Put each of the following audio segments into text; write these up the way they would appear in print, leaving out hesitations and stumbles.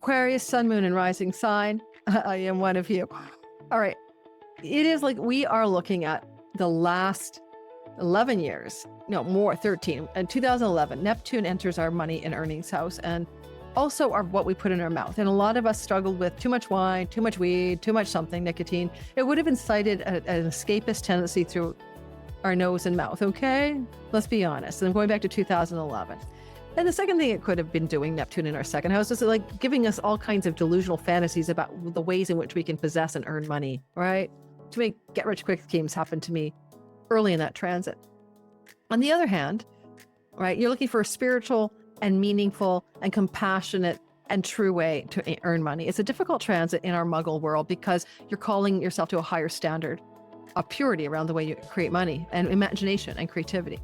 Aquarius, sun, moon, and rising sign. I am one of you. All right. It is like we are looking at the last 11 years, no more, 13. In 2011, Neptune enters our money and earnings house and also what we put in our mouth. And a lot of us struggled with too much wine, too much weed, too much something, nicotine. It would have incited an escapist tendency through our nose and mouth. Okay, let's be honest. And going back to 2011. And the second thing it could have been doing, Neptune in our second house, is like giving us all kinds of delusional fantasies about the ways in which we can possess and earn money, right? To make get-rich-quick schemes happen to me early in that transit. On the other hand, right, you're looking for a spiritual and meaningful and compassionate and true way to earn money. It's a difficult transit in our muggle world because you're calling yourself to a higher standard of purity around the way you create money and imagination and creativity.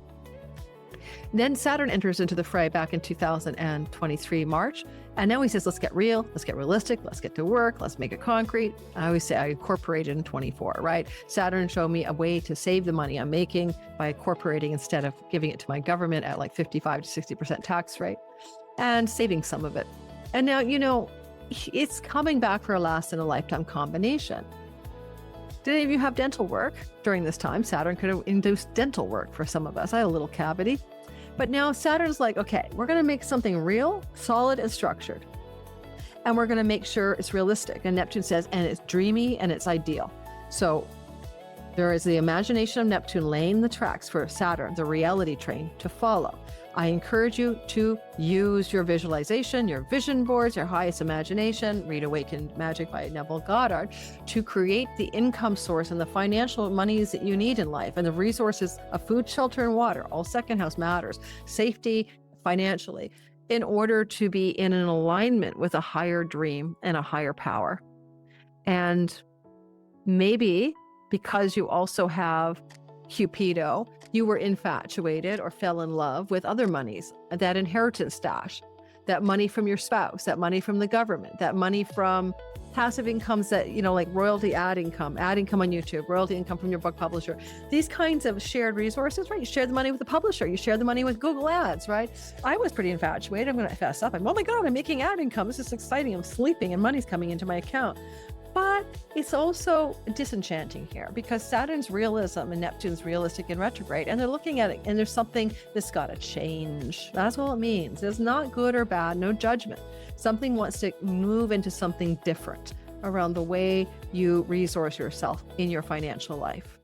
Then Saturn enters into the fray back in 2023 March. And now he says, let's get real, let's get realistic, let's get to work, let's make it concrete. I always say I incorporated in 24, right? Saturn showed me a way to save the money I'm making by incorporating instead of giving it to my government at like 55 to 60% tax rate and saving some of it. And now, you know, it's coming back for a last in a lifetime combination. Did any of you have dental work during this time? Saturn could have induced dental work for some of us. I had a little cavity. But now Saturn's like, okay, we're going to make something real, solid, and structured. And we're going to make sure it's realistic. And Neptune says, and it's dreamy and it's ideal. So there is the imagination of Neptune laying the tracks for Saturn, the reality train, to follow. I encourage you to use your visualization, your vision boards, your highest imagination, read Awakened Magic by Neville Goddard, to create the income source and the financial monies that you need in life and the resources of food, shelter, and water. All second house matters. Safety financially, in order to be in an alignment with a higher dream and a higher power. And maybe because you also have Cupido, you were infatuated or fell in love with other monies, that inheritance stash, that money from your spouse, that money from the government, that money from passive incomes that, you know, like royalty ad income on YouTube, royalty income from your book publisher, these kinds of shared resources, right? You share the money with the publisher, you share the money with Google Ads, right? I was pretty infatuated. I'm going to fess up. Oh my God, I'm making ad income. This is exciting. I'm sleeping and money's coming into my account. But it's also disenchanting here because Saturn's realism and Neptune's realistic in retrograde, and they're looking at it and there's something that's got to change. That's all it means. It's not good or bad, no judgment. Something wants to move into something different around the way you resource yourself in your financial life.